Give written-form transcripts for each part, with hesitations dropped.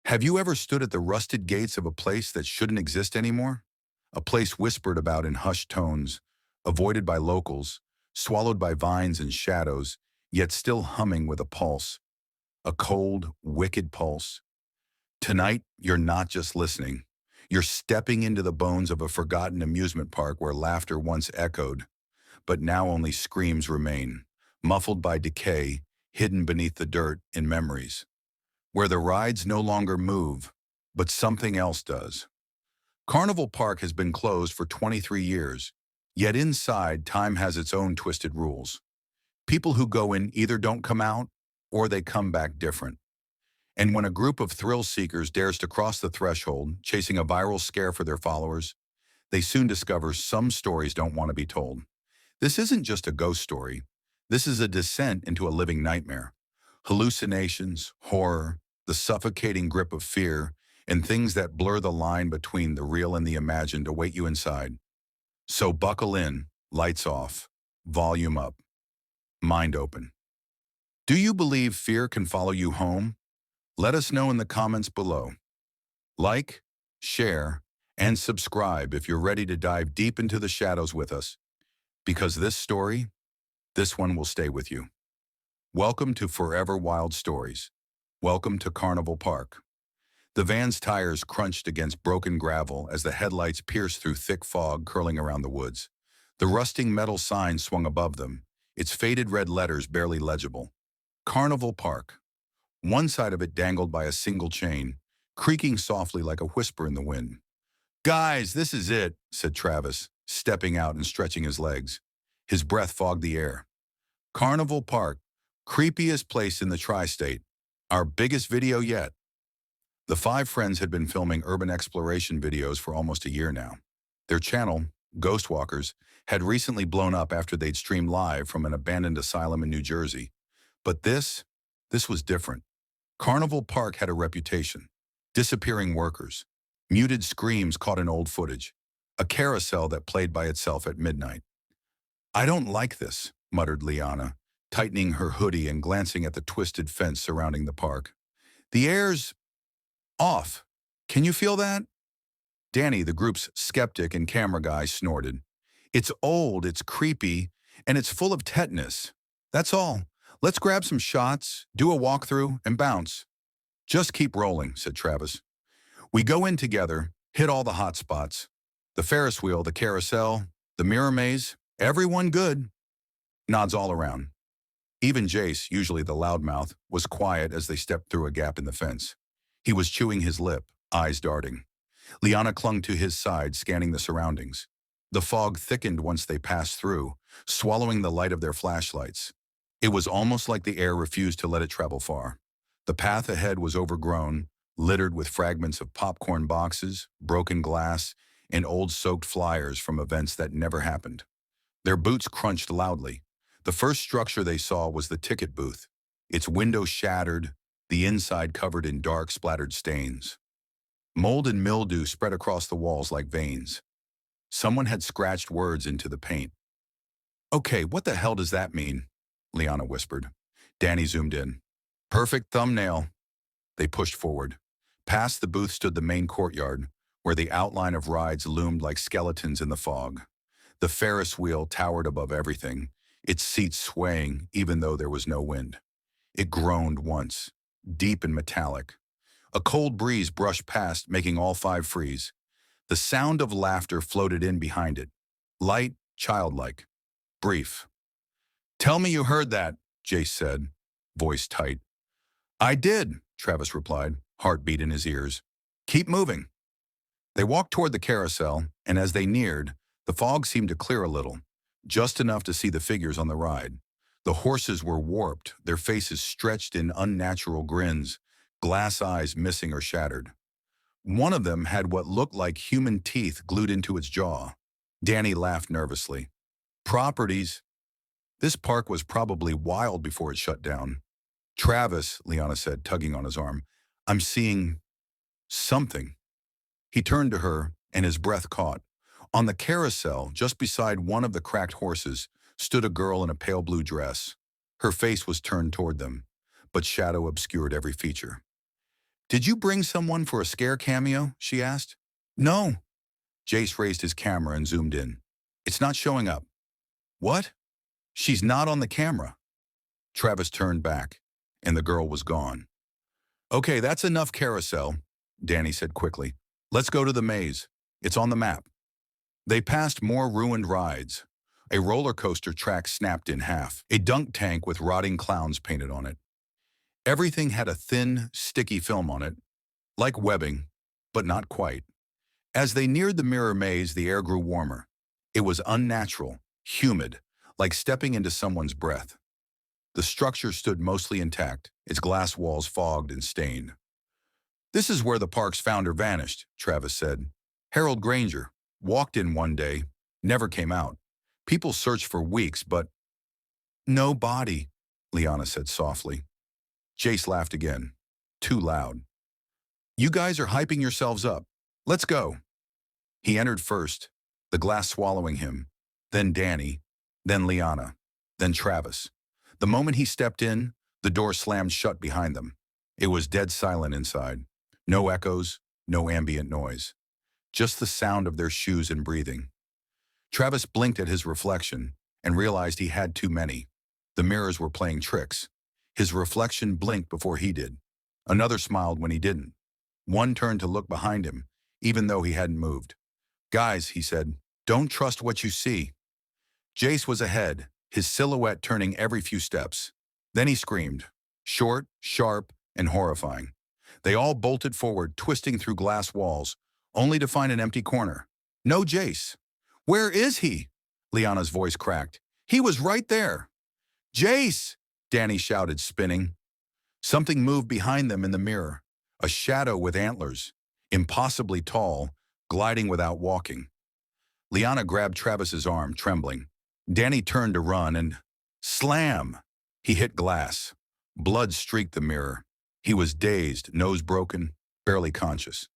Have you ever stood at the rusted gates of a place that shouldn't exist anymore? A place whispered about in hushed tones, avoided by locals, swallowed by vines and shadows, yet still humming with a pulse, a cold, wicked pulse. Tonight, you're not just listening. You're stepping into the bones of a forgotten amusement park where laughter once echoed, but now only screams remain, muffled by decay, hidden beneath the dirt in memories. Where the rides no longer move, but something else does. Carnival Park has been closed for 23 years, yet inside time has its own twisted rules. People who go in either don't come out, or they come back different. And when a group of thrill seekers dares to cross the threshold, chasing a viral scare for their followers, they soon discover some stories don't want to be told. This isn't just a ghost story. This is a descent into a living nightmare. Hallucinations, horror, the suffocating grip of fear, and things that blur the line between the real and the imagined await you inside. So buckle in, lights off, volume up, mind open. Do you believe fear can follow you home? Let us know in the comments below. Like, share, and subscribe if you're ready to dive deep into the shadows with us, because this one will stay with you. Welcome to Forever Wild Stories. Welcome to Carnival Park. The van's tires crunched against broken gravel as the headlights pierced through thick fog curling around the woods. The rusting metal sign swung above them, its faded red letters barely legible. Carnival Park. One side of it dangled by a single chain, creaking softly like a whisper in the wind. "Guys, this is it," said Travis, stepping out and stretching his legs. His breath fogged the air. Carnival Park, creepiest place in the tri-state. Our biggest video yet. The five friends had been filming urban exploration videos for almost a year now. Their channel, Ghost Walkers, had recently blown up after they'd streamed live from an abandoned asylum in New Jersey. But this was different. Carnival Park had a reputation. Disappearing workers, muted screams caught in old footage, a carousel that played by itself at midnight. "I don't like this," muttered Liana, tightening her hoodie and glancing at the twisted fence surrounding the park. "The air's off. Can you feel that?" Danny, the group's skeptic and camera guy, snorted. "It's old, it's creepy, and it's full of tetanus. That's all. Let's grab some shots, do a walkthrough, and bounce." "Just keep rolling," said Travis. We go in together, hit all the hot spots. The Ferris wheel, the carousel, the mirror maze, everyone good. Nods all around. Even Jace, usually the loudmouth, was quiet as they stepped through a gap in the fence. He was chewing his lip, eyes darting. Liana clung to his side, scanning the surroundings. The fog thickened once they passed through, swallowing the light of their flashlights. It was almost like the air refused to let it travel far. The path ahead was overgrown, littered with fragments of popcorn boxes, broken glass, and old soaked flyers from events that never happened. Their boots crunched loudly. The first structure they saw was the ticket booth, its window shattered, the inside covered in dark, splattered stains. Mold and mildew spread across the walls like veins. Someone had scratched words into the paint. "Okay, what the hell does that mean?" Liana whispered. Danny zoomed in. "Perfect thumbnail." They pushed forward. Past the booth stood the main courtyard, where the outline of rides loomed like skeletons in the fog. The Ferris wheel towered above everything, its seats swaying even though there was no wind. It groaned once, deep and metallic. A cold breeze brushed past, making all five freeze. The sound of laughter floated in behind it. Light, childlike. Brief. "Tell me you heard that," Jace said, voice tight. "I did," Travis replied, heartbeat in his ears. "Keep moving." They walked toward the carousel, and as they neared, the fog seemed to clear a little, just enough to see the figures on the ride. The horses were warped, their faces stretched in unnatural grins, glass eyes missing or shattered. One of them had what looked like human teeth glued into its jaw. Danny laughed nervously. "Properties. This park was probably wild before it shut down." "Travis," Liana said, tugging on his arm, "I'm seeing something." He turned to her, and his breath caught. On the carousel, just beside one of the cracked horses, stood a girl in a pale blue dress. Her face was turned toward them, but shadow obscured every feature. Did you bring someone for a scare cameo? She asked. No. Jace raised his camera and zoomed in. It's not showing up. What? She's not on the camera. Travis turned back, and the girl was gone. Okay, that's enough carousel, Danny said quickly. Let's go to the maze. It's on the map. They passed more ruined rides. A roller coaster track snapped in half, a dunk tank with rotting clowns painted on it. Everything had a thin, sticky film on it, like webbing, but not quite. As they neared the mirror maze, the air grew warmer. It was unnatural, humid, like stepping into someone's breath. The structure stood mostly intact, its glass walls fogged and stained. This is where the park's founder vanished, Travis said. Harold Granger walked in one day, never came out. People searched for weeks, but no body, Liana said softly. Jace laughed again, too loud. You guys are hyping yourselves up. Let's go. He entered first, the glass swallowing him, then Danny, then Liana, then Travis. The moment he stepped in, the door slammed shut behind them. It was dead silent inside. No echoes, no ambient noise. Just the sound of their shoes and breathing. Travis blinked at his reflection and realized he had too many. The mirrors were playing tricks. His reflection blinked before he did. Another smiled when he didn't. One turned to look behind him, even though he hadn't moved. Guys, he said, don't trust what you see. Jace was ahead, his silhouette turning every few steps. Then he screamed, short, sharp, and horrifying. They all bolted forward, twisting through glass walls, only to find an empty corner. No Jace. Where is he? Liana's voice cracked. He was right there. Jace! Danny shouted, spinning. Something moved behind them in the mirror. A shadow with antlers, impossibly tall, gliding without walking. Liana grabbed Travis's arm, trembling. Danny turned to run and slam! He hit glass. Blood streaked the mirror. He was dazed, nose broken, barely conscious.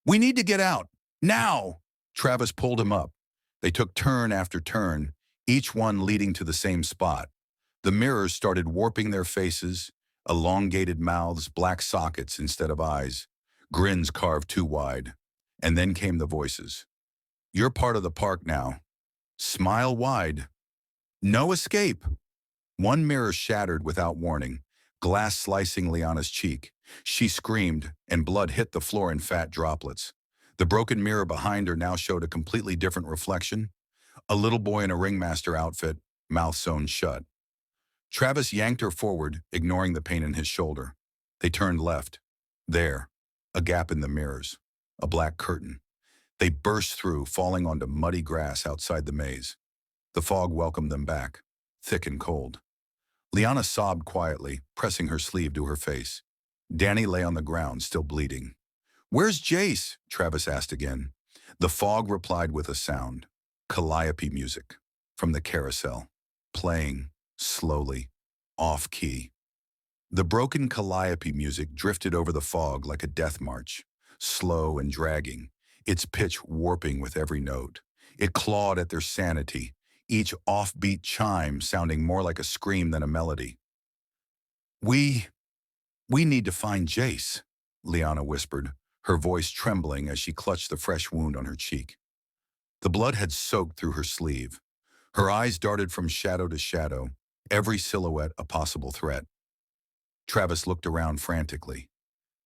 We need to get out. Now! Travis pulled him up. They took turn after turn, each one leading to the same spot. The mirrors started warping their faces, elongated mouths, black sockets instead of eyes, grins carved too wide. And then came the voices. You're part of the park now. Smile wide. No escape. One mirror shattered without warning, glass slicing Liana's cheek. She screamed, and blood hit the floor in fat droplets. The broken mirror behind her now showed a completely different reflection. A little boy in a Ringmaster outfit, mouth sewn shut. Travis yanked her forward, ignoring the pain in his shoulder. They turned left. There, a gap in the mirrors, a black curtain. They burst through, falling onto muddy grass outside the maze. The fog welcomed them back, thick and cold. Liana sobbed quietly, pressing her sleeve to her face. Danny lay on the ground, still bleeding. Where's Jace? Travis asked again. The fog replied with a sound. Calliope music, from the carousel, playing, slowly, off-key. The broken calliope music drifted over the fog like a death march, slow and dragging, its pitch warping with every note. It clawed at their sanity, each offbeat chime sounding more like a scream than a melody. We need to find Jace, Liana whispered, her voice trembling as she clutched the fresh wound on her cheek. The blood had soaked through her sleeve. Her eyes darted from shadow to shadow, every silhouette a possible threat. Travis looked around frantically.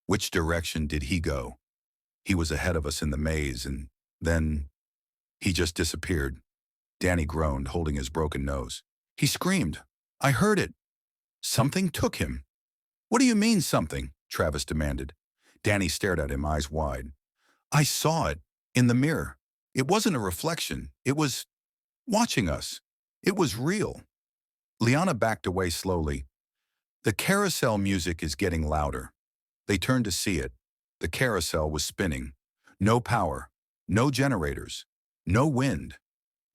Which direction did he go? He was ahead of us in the maze, and then he just disappeared. Danny groaned, holding his broken nose. He screamed. I heard it. Something took him. What do you mean, something? Travis demanded. Danny stared at him, eyes wide. I saw it, in the mirror. It wasn't a reflection. It was watching us. It was real. Liana backed away slowly. The carousel music is getting louder. They turned to see it. The carousel was spinning. No power, no generators, no wind.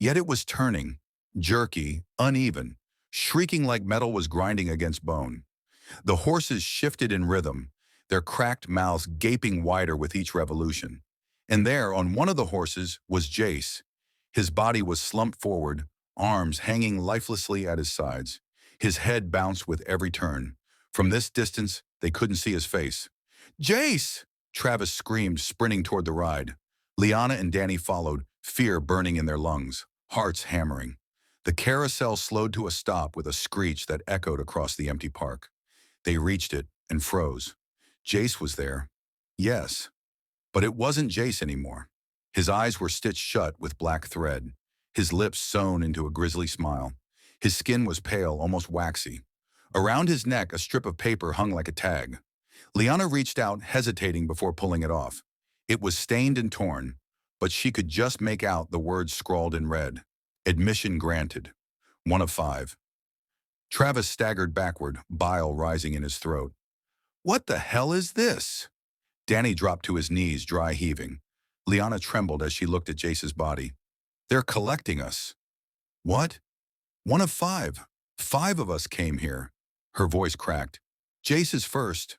Yet it was turning, jerky, uneven, shrieking like metal was grinding against bone. The horses shifted in rhythm, their cracked mouths gaping wider with each revolution. And there, on one of the horses, was Jace. His body was slumped forward, arms hanging lifelessly at his sides. His head bounced with every turn. From this distance, they couldn't see his face, Jace! Travis screamed, sprinting toward the ride. Liana and Danny followed, fear burning in their lungs, hearts hammering. The carousel slowed to a stop with a screech that echoed across the empty park. They reached it and froze. Jace was there. Yes, but it wasn't Jace anymore. His eyes were stitched shut with black thread, his lips sewn into a grisly smile. His skin was pale, almost waxy. Around his neck, a strip of paper hung like a tag. Liana reached out, hesitating before pulling it off. It was stained and torn, but she could just make out the words scrawled in red. Admission granted. 1 of 5. Travis staggered backward, bile rising in his throat. What the hell is this? Danny dropped to his knees, dry heaving. Liana trembled as she looked at Jace's body. They're collecting us. What? 1 of 5. 5 of us came here. Her voice cracked. Jace is first.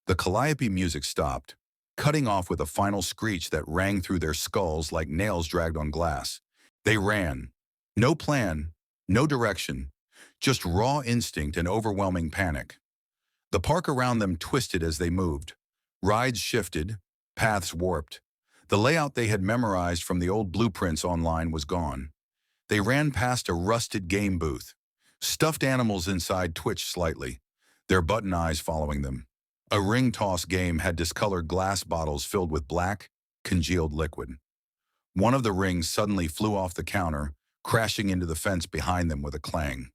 The calliope music stopped, cutting off with a final screech that rang through their skulls like nails dragged on glass. They ran. No plan, no direction, just raw instinct and overwhelming panic. The park around them twisted as they moved. Rides shifted, paths warped. The layout they had memorized from the old blueprints online was gone. They ran past a rusted game booth. Stuffed animals inside twitched slightly, their button eyes following them. A ring toss game had discolored glass bottles filled with black, congealed liquid. One of the rings suddenly flew off the counter, crashing into the fence behind them with a clang.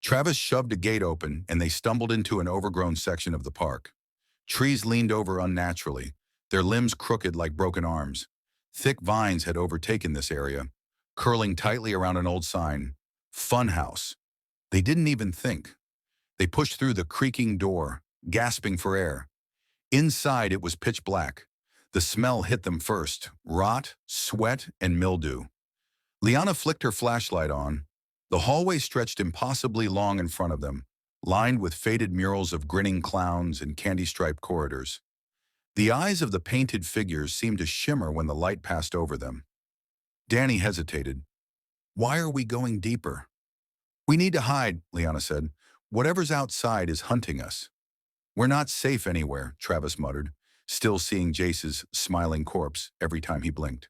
Travis shoved a gate open and they stumbled into an overgrown section of the park. Trees leaned over unnaturally, their limbs crooked like broken arms. Thick vines had overtaken this area, curling tightly around an old sign, Funhouse. They didn't even think. They pushed through the creaking door, gasping for air. Inside, it was pitch black. The smell hit them first, rot, sweat, and mildew. Liana flicked her flashlight on. The hallway stretched impossibly long in front of them, lined with faded murals of grinning clowns and candy-striped corridors. The eyes of the painted figures seemed to shimmer when the light passed over them. Danny hesitated. Why are we going deeper? We need to hide, Liana said. Whatever's outside is hunting us. We're not safe anywhere, Travis muttered, still seeing Jace's smiling corpse every time he blinked.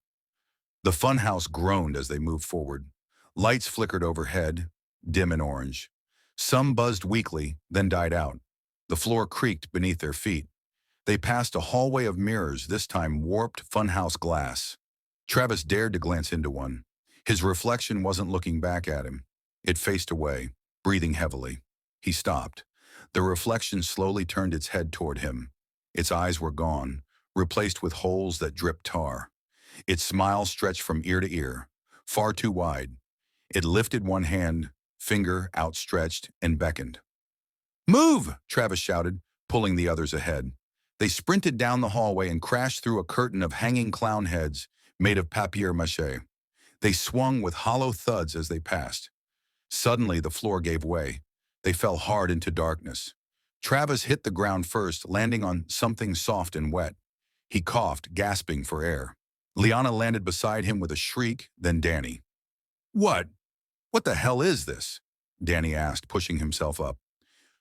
The funhouse groaned as they moved forward. Lights flickered overhead, dim and orange. Some buzzed weakly, then died out. The floor creaked beneath their feet. They passed a hallway of mirrors, this time warped funhouse glass. Travis dared to glance into one. His reflection wasn't looking back at him. It faced away, breathing heavily. He stopped. The reflection slowly turned its head toward him. Its eyes were gone, replaced with holes that dripped tar. Its smile stretched from ear to ear, far too wide. It lifted one hand, finger outstretched, and beckoned. Move! Travis shouted, pulling the others ahead. They sprinted down the hallway and crashed through a curtain of hanging clown heads made of papier-mâché. They swung with hollow thuds as they passed. Suddenly, the floor gave way. They fell hard into darkness. Travis hit the ground first, landing on something soft and wet. He coughed, gasping for air. Liana landed beside him with a shriek, then Danny. What? What the hell is this? Danny asked, pushing himself up.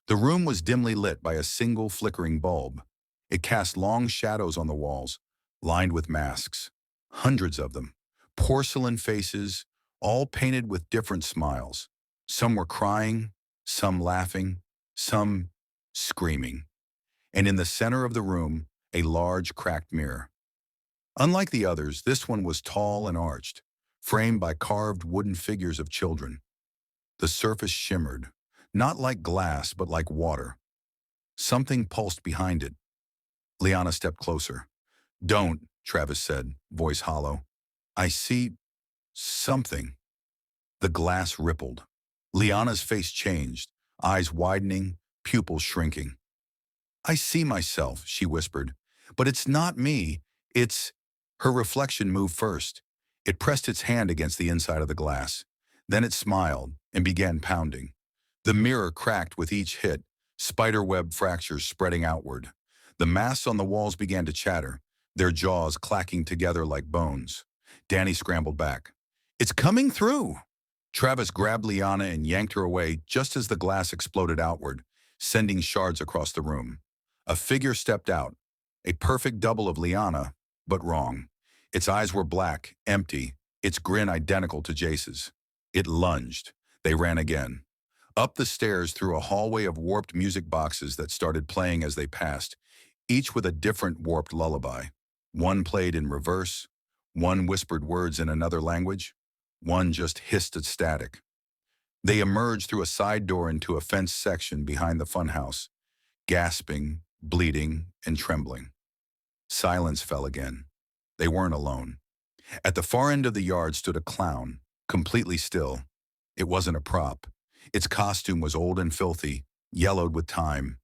The room was dimly lit by a single flickering bulb. It cast long shadows on the walls, lined with masks. Hundreds of them. Porcelain faces, all painted with different smiles. Some were crying, some laughing, some screaming. And in the center of the room, a large cracked mirror. Unlike the others, this one was tall and arched, framed by carved wooden figures of children. The surface shimmered, not like glass, but like water. Something pulsed behind it. Liana stepped closer. Don't, Travis said, voice hollow. I see something. The glass rippled. Liana's face changed, eyes widening, pupils shrinking. I see myself, she whispered, but it's not me, it's... Her reflection moved first. It pressed its hand against the inside of the glass. Then it smiled and began pounding. The mirror cracked with each hit, spiderweb fractures spreading outward. The masks on the walls began to chatter, their jaws clacking together like bones. Danny scrambled back. It's coming through! Travis grabbed Liana and yanked her away just as the glass exploded outward, sending shards across the room. A figure stepped out, A perfect double of Liana, but wrong. Its eyes were black, empty, its grin identical to Jace's. It lunged. They ran again. Up the stairs through a hallway of warped music boxes that started playing as they passed, each with a different warped lullaby. One played in reverse, one whispered words in another language, one just hissed at static. They emerged through a side door into a fenced section behind the funhouse, gasping, bleeding, and trembling. Silence fell again. They weren't alone. At the far end of the yard stood a clown, completely still. It wasn't a prop. Its costume was old and filthy, yellowed with time.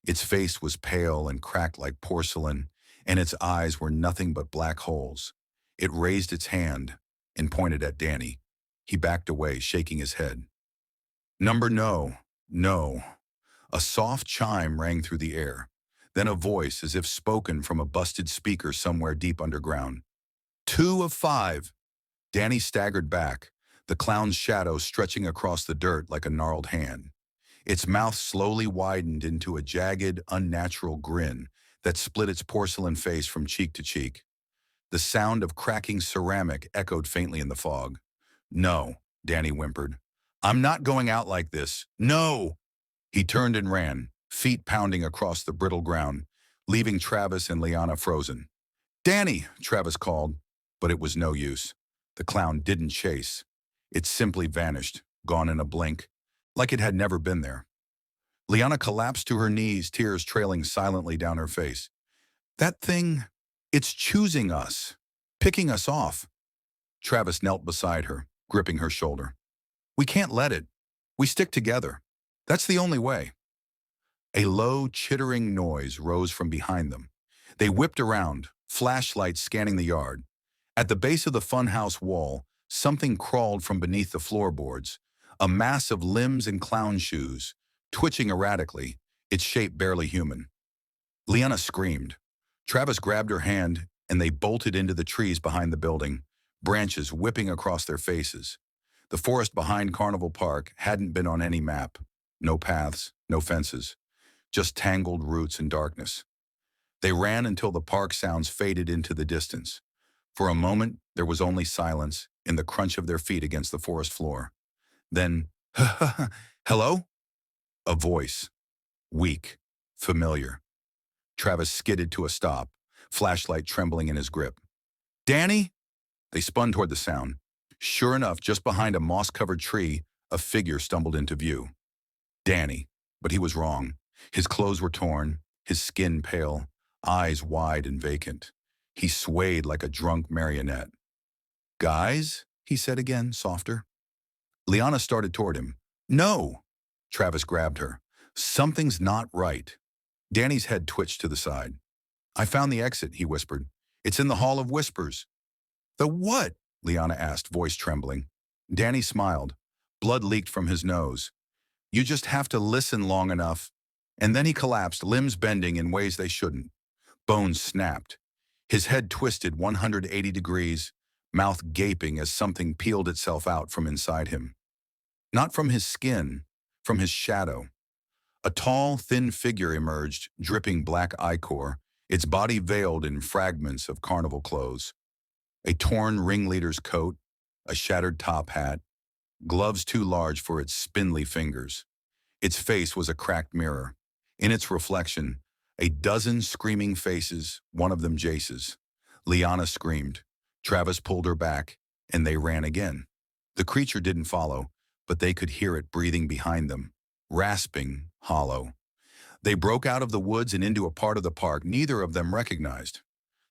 Its face was pale and cracked like porcelain, and its eyes were nothing but black holes. It raised its hand and pointed at Danny. He backed away, shaking his head. Number no, no. A soft chime rang through the air. Then a voice, as if spoken from a busted speaker somewhere deep underground. 2 of 5. Danny staggered back, the clown's shadow stretching across the dirt like a gnarled hand. Its mouth slowly widened into a jagged, unnatural grin that split its porcelain face from cheek to cheek. The sound of cracking ceramic echoed faintly in the fog. No, Danny whimpered. I'm not going out like this. No! He turned and ran, feet pounding across the brittle ground, leaving Travis and Liana frozen. Danny, Travis called, but it was no use. The clown didn't chase. It simply vanished, gone in a blink, like it had never been there. Liana collapsed to her knees, tears trailing silently down her face. That thing, it's choosing us, picking us off. Travis knelt beside her, gripping her shoulder. We can't let it. We stick together. That's the only way. A low, chittering noise rose from behind them. They whipped around, flashlights scanning the yard. At the base of the funhouse wall, something crawled from beneath the floorboards, a mass of limbs and clown shoes, twitching erratically, its shape barely human. Liana screamed. Travis grabbed her hand, and they bolted into the trees behind the building, branches whipping across their faces. The forest behind Carnival Park hadn't been on any map. No paths, no fences, just tangled roots and darkness. They ran until the park sounds faded into the distance. For a moment, there was only silence and the crunch of their feet against the forest floor. Then, hello? A voice. Weak, familiar. Travis skidded to a stop, flashlight trembling in his grip. Danny? They spun toward the sound. Sure enough, just behind a moss-covered tree, a figure stumbled into view. Danny, but he was wrong. His clothes were torn, his skin pale, eyes wide and vacant. He swayed like a drunk marionette. Guys, he said again, softer. Liana started toward him. No! Travis grabbed her. Something's not right. Danny's head twitched to the side. I found the exit, he whispered. It's in the Hall of Whispers. The what? Liana asked, voice trembling. Danny smiled. Blood leaked from his nose. You just have to listen long enough. And then he collapsed, limbs bending in ways they shouldn't. Bones snapped. His head twisted 180 degrees, mouth gaping as something peeled itself out from inside him. Not from his skin, from his shadow. A tall, thin figure emerged, dripping black ichor, its body veiled in fragments of carnival clothes. A torn ringleader's coat, a shattered top hat, gloves too large for its spindly fingers. Its face was a cracked mirror. In its reflection, a dozen screaming faces, one of them Jace's. Liana screamed. Travis pulled her back, and they ran again. The creature didn't follow, but they could hear it breathing behind them, rasping, hollow. They broke out of the woods and into a part of the park neither of them recognized.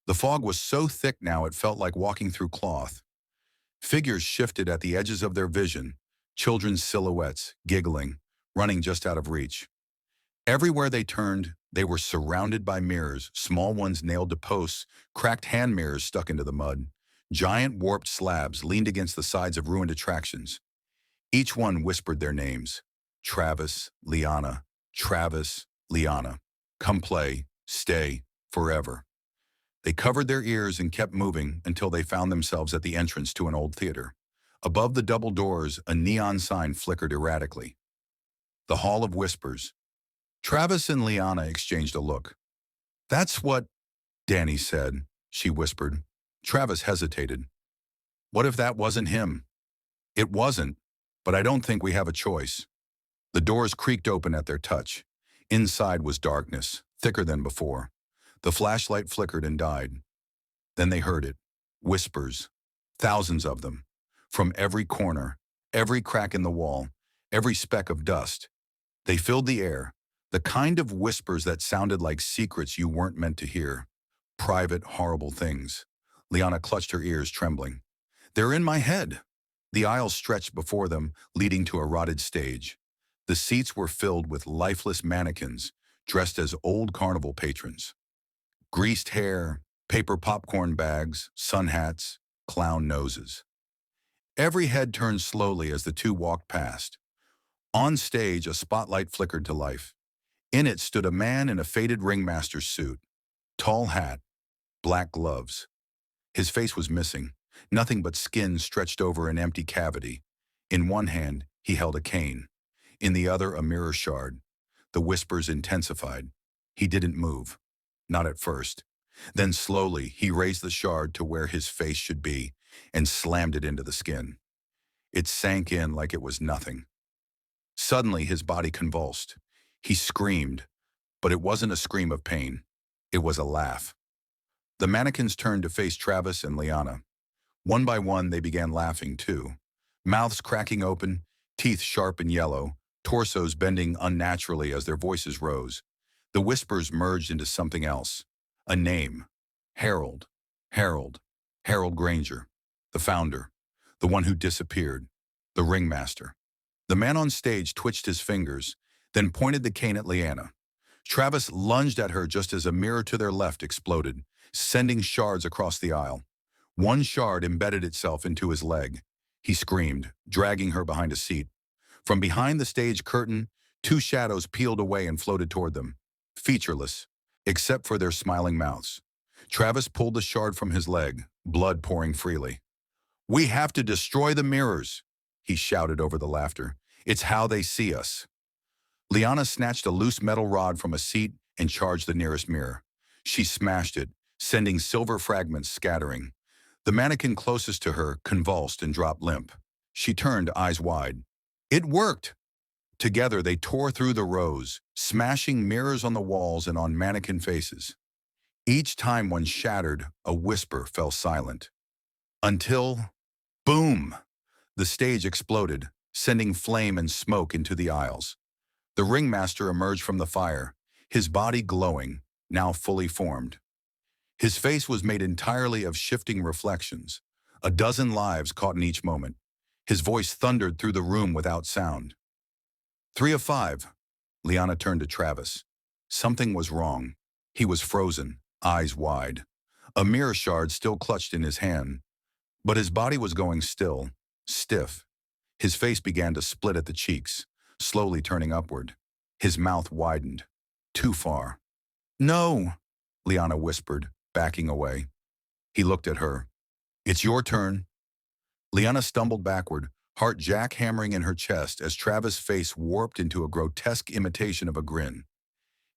The fog was so thick now it felt like walking through cloth. Figures shifted at the edges of their vision, children's silhouettes, giggling, running just out of reach. Everywhere they turned, they were surrounded by mirrors, small ones nailed to posts, cracked hand mirrors stuck into the mud. Giant warped slabs leaned against the sides of ruined attractions. Each one whispered their names. Travis, Liana, Travis, Liana. Come play, stay, forever. They covered their ears and kept moving until they found themselves at the entrance to an old theater. Above the double doors, a neon sign flickered erratically. The Hall of Whispers. Travis and Liana exchanged a look. That's what Danny said, she whispered. Travis hesitated. What if that wasn't him? It wasn't, but I don't think we have a choice. The doors creaked open at their touch. Inside was darkness, thicker than before. The flashlight flickered and died. Then they heard it. Whispers. Thousands of them. From every corner, every crack in the wall, every speck of dust. They filled the air. The kind of whispers that sounded like secrets you weren't meant to hear. Private, horrible things. Liana clutched her ears, trembling. They're in my head. The aisle stretched before them, leading to a rotted stage. The seats were filled with lifeless mannequins, dressed as old carnival patrons. Greased hair, paper popcorn bags, sun hats, clown noses. Every head turned slowly as the two walked past. On stage, a spotlight flickered to life. In it stood a man in a faded ringmaster's suit. Tall hat, black gloves. His face was missing, nothing but skin stretched over an empty cavity. In one hand, he held a cane. In the other, a mirror shard. The whispers intensified. He didn't move. Not at first. Then slowly, he raised the shard to where his face should be and slammed it into the skin. It sank in like it was nothing. Suddenly, his body convulsed. He screamed, but it wasn't a scream of pain. It was a laugh. The mannequins turned to face Travis and Liana. One by one, they began laughing too. Mouths cracking open, teeth sharp and yellow, torsos bending unnaturally as their voices rose. The whispers merged into something else. A name. Harold. Harold. Harold Granger. The founder. The one who disappeared. The ringmaster. The man on stage twitched his fingers, then pointed the cane at Liana. Travis lunged at her just as a mirror to their left exploded, sending shards across the aisle. One shard embedded itself into his leg. He screamed, dragging her behind a seat. From behind the stage curtain, two shadows peeled away and floated toward them, featureless, except for their smiling mouths. Travis pulled the shard from his leg, blood pouring freely. "We have to destroy the mirrors," he shouted over the laughter. "It's how they see us." Liana snatched a loose metal rod from a seat and charged the nearest mirror. She smashed it, sending silver fragments scattering. The mannequin closest to her convulsed and dropped limp. She turned, eyes wide. It worked! Together they tore through the rows, smashing mirrors on the walls and on mannequin faces. Each time one shattered, a whisper fell silent. Until, boom! The stage exploded, sending flame and smoke into the aisles. The ringmaster emerged from the fire, his body glowing, now fully formed. His face was made entirely of shifting reflections, a dozen lives caught in each moment. His voice thundered through the room without sound. 3 of 5. Liana turned to Travis. Something was wrong. He was frozen, eyes wide. A mirror shard still clutched in his hand. But his body was going still, stiff. His face began to split at the cheeks, slowly turning upward. His mouth widened. Too far. "No," Liana whispered, backing away. He looked at her. "It's your turn." Liana stumbled backward, heart jackhammering in her chest as Travis' face warped into a grotesque imitation of a grin.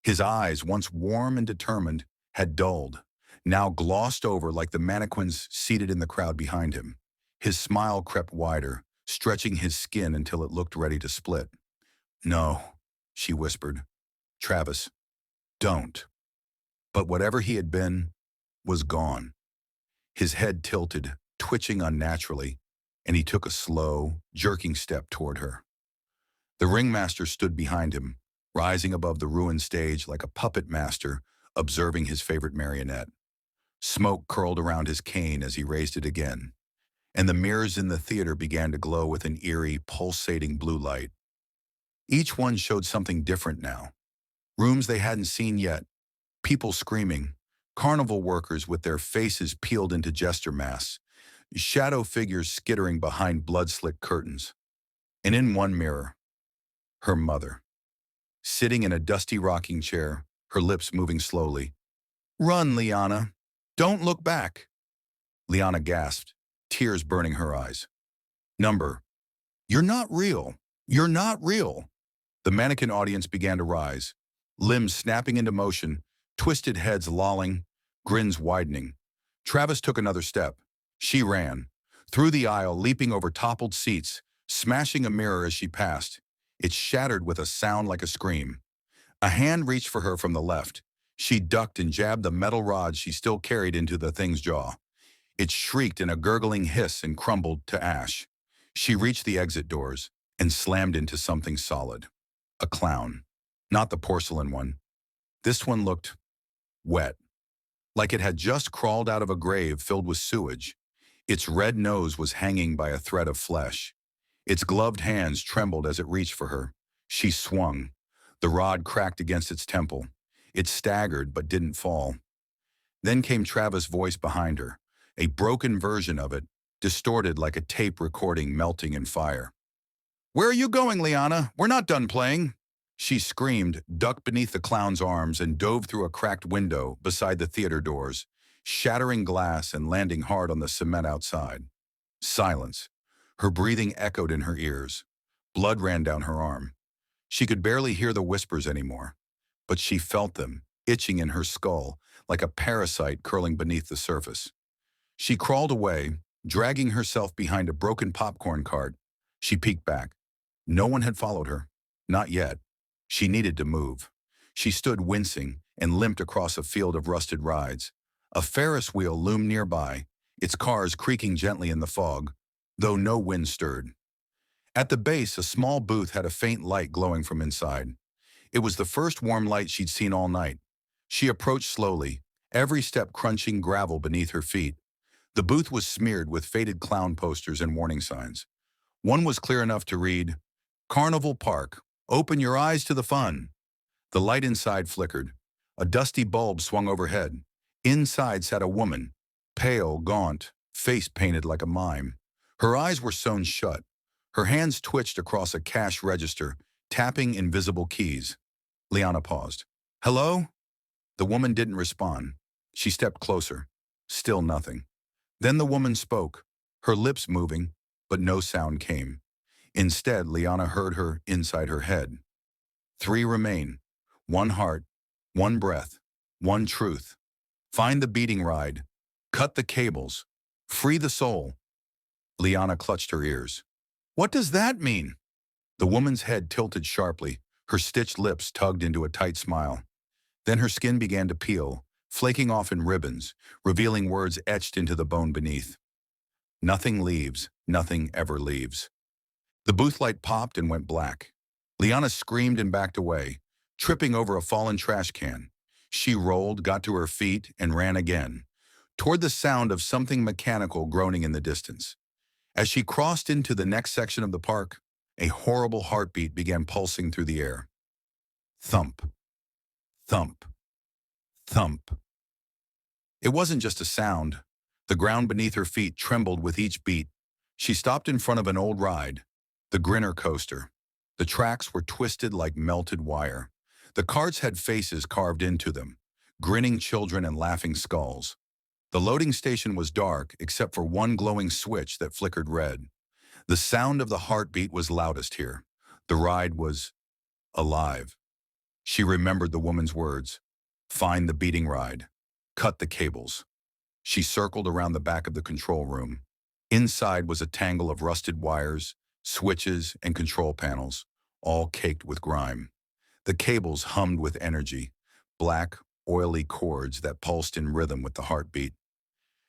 His eyes, once warm and determined, had dulled, now glossed over like the mannequins seated in the crowd behind him. His smile crept wider, stretching his skin until it looked ready to split. "No," she whispered. "Travis, don't." But whatever he had been was gone. His head tilted, twitching unnaturally, and he took a slow, jerking step toward her. The ringmaster stood behind him, rising above the ruined stage like a puppet master observing his favorite marionette. Smoke curled around his cane as he raised it again, and the mirrors in the theater began to glow with an eerie, pulsating blue light. Each one showed something different now. Rooms they hadn't seen yet, people screaming, carnival workers with their faces peeled into jester masks, shadow figures skittering behind blood-slick curtains. And in one mirror, her mother, sitting in a dusty rocking chair, her lips moving slowly. "Run, Liana. Don't look back." Liana gasped, tears burning her eyes. "Number, you're not real. You're not real." The mannequin audience began to rise, limbs snapping into motion, twisted heads lolling, grins widening. Travis took another step. She ran. Through the aisle, leaping over toppled seats, smashing a mirror as she passed. It shattered with a sound like a scream. A hand reached for her from the left. She ducked and jabbed the metal rod she still carried into the thing's jaw. It shrieked in a gurgling hiss and crumbled to ash. She reached the exit doors and slammed into something solid. A clown. Not the porcelain one. This one looked wet, like it had just crawled out of a grave filled with sewage. Its red nose was hanging by a thread of flesh. Its gloved hands trembled as it reached for her. She swung. The rod cracked against its temple. It staggered but didn't fall. Then came Travis' voice behind her, a broken version of it, distorted like a tape recording melting in fire. "Where are you going, Liana? We're not done playing." She screamed, ducked beneath the clown's arms, and dove through a cracked window beside the theater doors, shattering glass and landing hard on the cement outside. Silence. Her breathing echoed in her ears. Blood ran down her arm. She could barely hear the whispers anymore, but she felt them, itching in her skull, like a parasite curling beneath the surface. She crawled away, dragging herself behind a broken popcorn cart. She peeked back. No one had followed her. Not yet. She needed to move. She stood wincing and limped across a field of rusted rides. A Ferris wheel loomed nearby, its cars creaking gently in the fog, though no wind stirred. At the base, a small booth had a faint light glowing from inside. It was the first warm light she'd seen all night. She approached slowly, every step crunching gravel beneath her feet. The booth was smeared with faded clown posters and warning signs. One was clear enough to read, "Carnival Park, open your eyes to the fun." The light inside flickered. A dusty bulb swung overhead. Inside sat a woman, pale, gaunt, face painted like a mime. Her eyes were sewn shut. Her hands twitched across a cash register, tapping invisible keys. Liana paused. "Hello?" The woman didn't respond. She stepped closer. Still nothing. Then the woman spoke, her lips moving, but no sound came. Instead, Liana heard her inside her head. 3 remain. 1 heart, 1 breath, 1 truth. Find the beating ride. Cut the cables. Free the soul. Liana clutched her ears. "What does that mean?" The woman's head tilted sharply, her stitched lips tugged into a tight smile. Then her skin began to peel, flaking off in ribbons, revealing words etched into the bone beneath. "Nothing leaves, nothing ever leaves." The booth light popped and went black. Liana screamed and backed away, tripping over a fallen trash can. She rolled, got to her feet, and ran again, toward the sound of something mechanical groaning in the distance. As she crossed into the next section of the park, a horrible heartbeat began pulsing through the air. Thump, thump, thump. It wasn't just a sound. The ground beneath her feet trembled with each beat. She stopped in front of an old ride, the Grinner coaster. The tracks were twisted like melted wire. The carts had faces carved into them, grinning children and laughing skulls. The loading station was dark except for one glowing switch that flickered red. The sound of the heartbeat was loudest here. The ride was alive. She remembered the woman's words. Find the beating ride. Cut the cables. She circled around the back of the control room. Inside was a tangle of rusted wires, switches, and control panels, all caked with grime. The cables hummed with energy, black, oily cords that pulsed in rhythm with the heartbeat.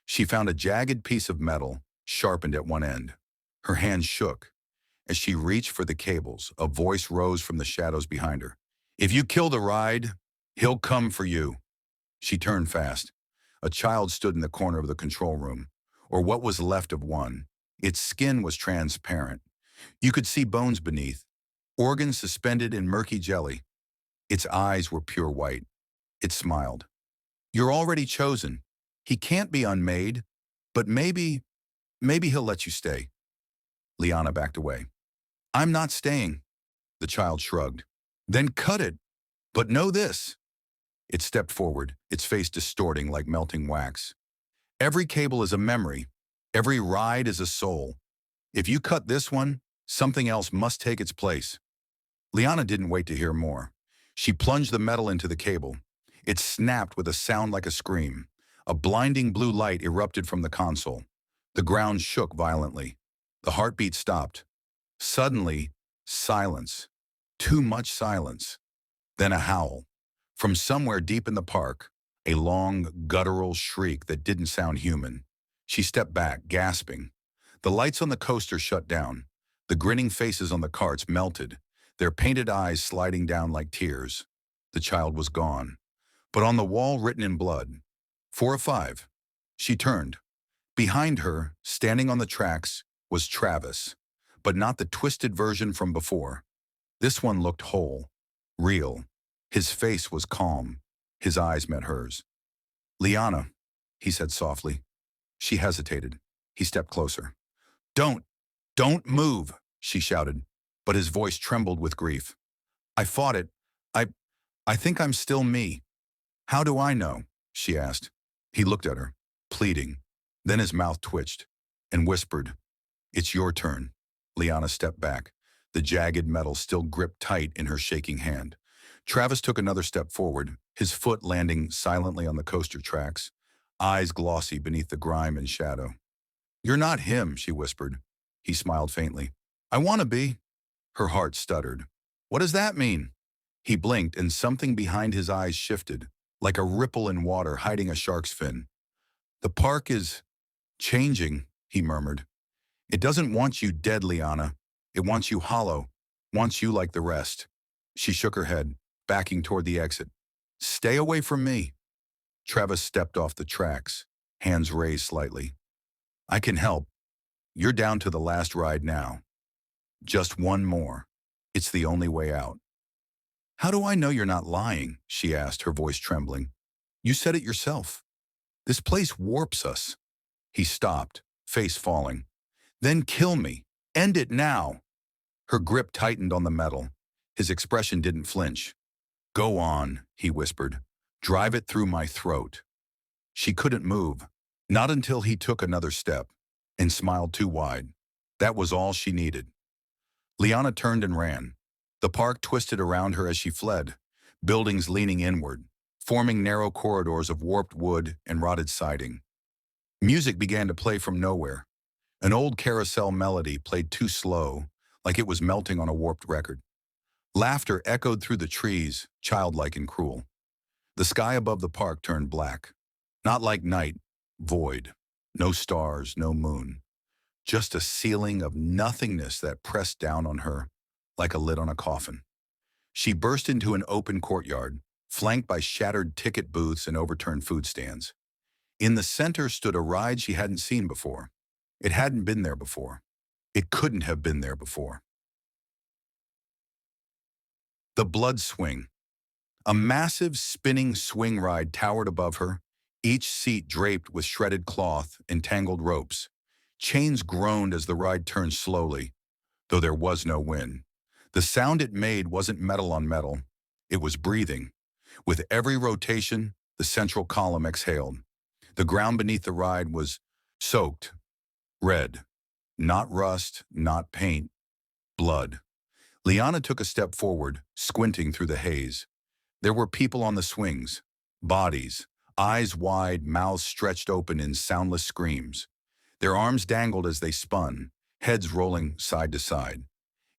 She found a jagged piece of metal, sharpened at one end. Her hand shook. As she reached for the cables, a voice rose from the shadows behind her. "If you kill the ride, he'll come for you." She turned fast. A child stood in the corner of the control room, or what was left of one. Its skin was transparent. You could see bones beneath, organs suspended in murky jelly. Its eyes were pure white. It smiled. "You're already chosen. He can't be unmade, but maybe he'll let you stay." Liana backed away. "I'm not staying." The child shrugged. "Then cut it. But know this." It stepped forward, its face distorting like melting wax. "Every cable is a memory. Every ride is a soul. If you cut this one, something else must take its place." Liana didn't wait to hear more. She plunged the metal into the cable. It snapped with a sound like a scream. A blinding blue light erupted from the console. The ground shook violently. The heartbeat stopped. Suddenly, silence. Too much silence. Then a howl. From somewhere deep in the park, a long, guttural shriek that didn't sound human. She stepped back, gasping. The lights on the coaster shut down. The grinning faces on the carts melted, their painted eyes sliding down like tears. The child was gone. But on the wall, written in blood, 4 of 5. She turned. Behind her, standing on the tracks, was Travis, but not the twisted version from before. This one looked whole, real. His face was calm. His eyes met hers. "Liana," he said softly. She hesitated. He stepped closer. "Don't, don't move," she shouted, but his voice trembled with grief. "I fought it. I, I think I'm still me." "How do I know?" she asked. He looked at her, pleading. Then his mouth twitched and whispered, "It's your turn." Liana stepped back, the jagged metal still gripped tight in her shaking hand. Travis took another step forward, his foot landing silently on the coaster tracks, eyes glossy beneath the grime and shadow. "You're not him," she whispered. He smiled faintly. "I want to be." Her heart stuttered. "What does that mean?" He blinked and something behind his eyes shifted, like a ripple in water hiding a shark's fin. "The park is changing," he murmured. "It doesn't want you dead, Liana. It wants you hollow, wants you like the rest." She shook her head, backing toward the exit. "Stay away from me." Travis stepped off the tracks, hands raised slightly. "I can help. You're down to the last ride now. Just one more. It's the only way out." "How do I know you're not lying?" she asked, her voice trembling. "You said it yourself. This place warps us." He stopped, face falling. "Then kill me. End it now." Her grip tightened on the metal. His expression didn't flinch. "Go on," he whispered. "Drive it through my throat." She couldn't move, not until he took another step, and smiled too wide. That was all she needed. Liana turned and ran. The park twisted around her as she fled, buildings leaning inward, forming narrow corridors of warped wood and rotted siding. Music began to play from nowhere. An old carousel melody played too slow, like it was melting on a warped record. Laughter echoed through the trees, childlike and cruel. The sky above the park turned black. Not like night, void. No stars, no moon. Just a ceiling of nothingness that pressed down on her like a lid on a coffin. She burst into an open courtyard, flanked by shattered ticket booths and overturned food stands. In the center stood a ride she hadn't seen before. It hadn't been there before. It couldn't have been there before. The Blood Swing. A massive spinning swing ride towered above her, each seat draped with shredded cloth and tangled ropes. Chains groaned as the ride turned slowly, though there was no wind. The sound it made wasn't metal on metal. It was breathing. With every rotation, the central column exhaled. The ground beneath the ride was soaked, red. Not rust, not paint, blood. Liana took a step forward, squinting through the haze. There were people on the swings, bodies, eyes wide, mouths stretched open in soundless screams. Their arms dangled as they spun, heads rolling side to side.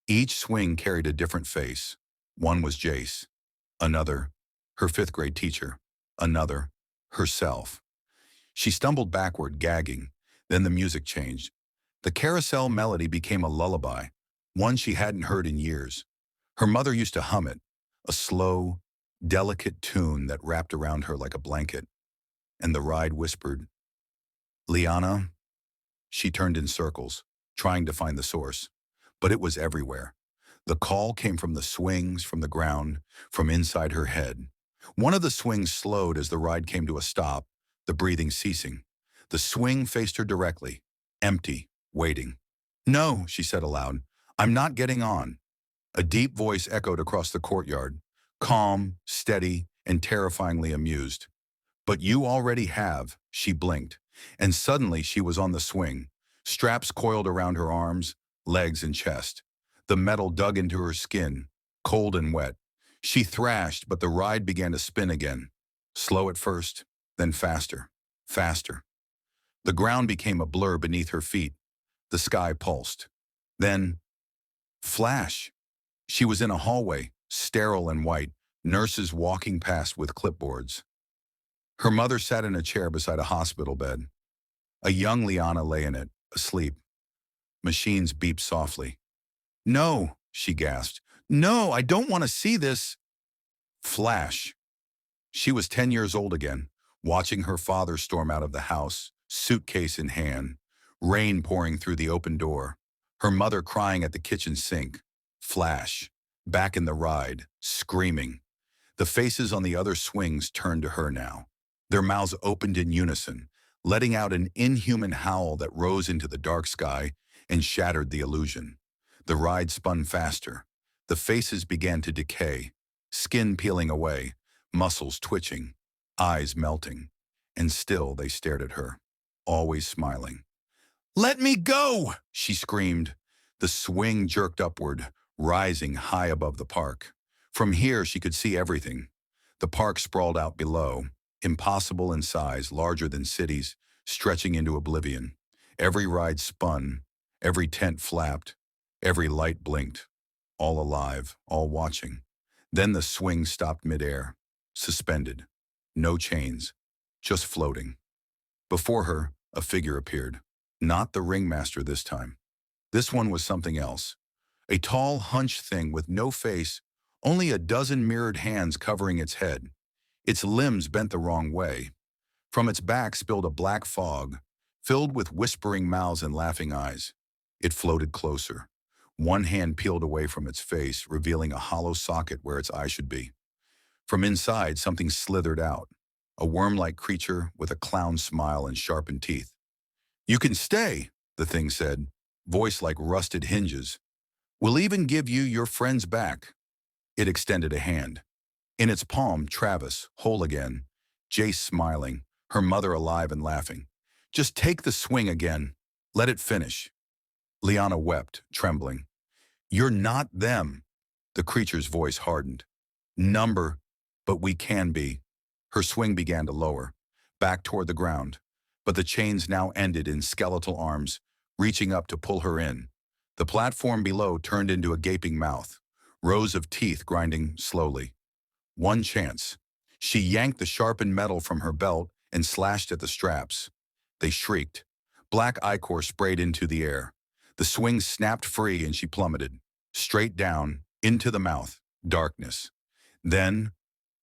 Each swing carried a different face. One was Jace, another, her fifth-grade teacher, another, herself. She stumbled backward, gagging. Then the music changed. The carousel melody became a lullaby, one she hadn't heard in years. Her mother used to hum it, a slow, delicate tune that wrapped around her like a blanket. And the ride whispered, "Liana." She turned in circles, trying to find the source. But it was everywhere. The call came from the swings, from the ground, from inside her head. One of the swings slowed as the ride came to a stop, the breathing ceasing. The swing faced her directly, empty, waiting. "No," she said aloud. "I'm not getting on." A deep voice echoed across the courtyard, calm, steady, and terrifyingly amused. "But you already have," she blinked, and suddenly she was on the swing, straps coiled around her arms, legs, and chest. The metal dug into her skin, cold and wet. She thrashed, but the ride began to spin again. Slow at first, then faster, faster. The ground became a blur beneath her feet. The sky pulsed. Then, flash! She was in a hallway, sterile and white, nurses walking past with clipboards. Her mother sat in a chair beside a hospital bed. A young Liana lay in it, asleep. Machines beeped softly. "No," she gasped. "No, I don't want to see this." Flash. She was 10 years old again, watching her father storm out of the house, suitcase in hand, rain pouring through the open door, her mother crying at the kitchen sink. Flash. Back in the ride, screaming. The faces on the other swings turned to her now. Their mouths opened in unison, letting out an inhuman howl that rose into the dark sky and shattered the illusion. The ride spun faster. The faces began to decay, skin peeling away, muscles twitching, eyes melting. And still they stared at her, always smiling. "Let me go!" she screamed. The swing jerked upward, rising high above the park. From here she could see everything. The park sprawled out below, impossible in size, larger than cities, stretching into oblivion. Every ride spun, every tent flapped, every light blinked, all alive, all watching. Then the swing stopped midair, suspended. No chains, just floating. Before her, a figure appeared. Not the ringmaster this time. This one was something else. A tall, hunched thing with no face, only a dozen mirrored hands covering its head. Its limbs bent the wrong way. From its back spilled a black fog, filled with whispering mouths and laughing eyes. It floated closer. One hand peeled away from its face, revealing a hollow socket where its eye should be. From inside, something slithered out, a worm-like creature with a clown smile and sharpened teeth. "You can stay," the thing said, voice like rusted hinges. "We'll even give you your friends back." It extended a hand. In its palm, Travis, whole again, Jace smiling, her mother alive and laughing. "Just take the swing again. Let it finish." Liana wept, trembling. "You're not them." The creature's voice hardened. "Number, but we can be." Her swing began to lower, back toward the ground, but the chains now ended in skeletal arms, reaching up to pull her in. The platform below turned into a gaping mouth, rows of teeth grinding slowly. One chance. She yanked the sharpened metal from her belt and slashed at the straps. They shrieked. Black ichor sprayed into the air. The swing snapped free and she plummeted, straight down, into the mouth, darkness. Then,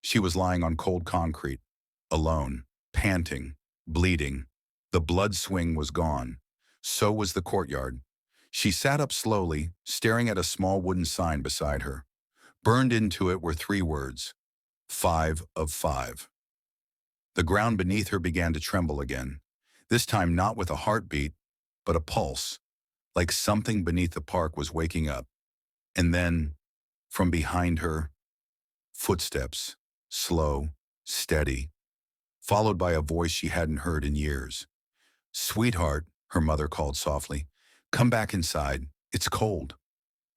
she was lying on cold concrete, alone, panting, bleeding. The blood swing was gone. So was the courtyard. She sat up slowly, staring at a small wooden sign beside her. Burned into it were 3 words: 5 of 5. The ground beneath her began to tremble again, this time not with a heartbeat, but a pulse, like something beneath the park was waking up. And then, from behind her, footsteps, slow, steady, followed by a voice she hadn't heard in years. "Sweetheart," her mother called softly, "come back inside. It's cold."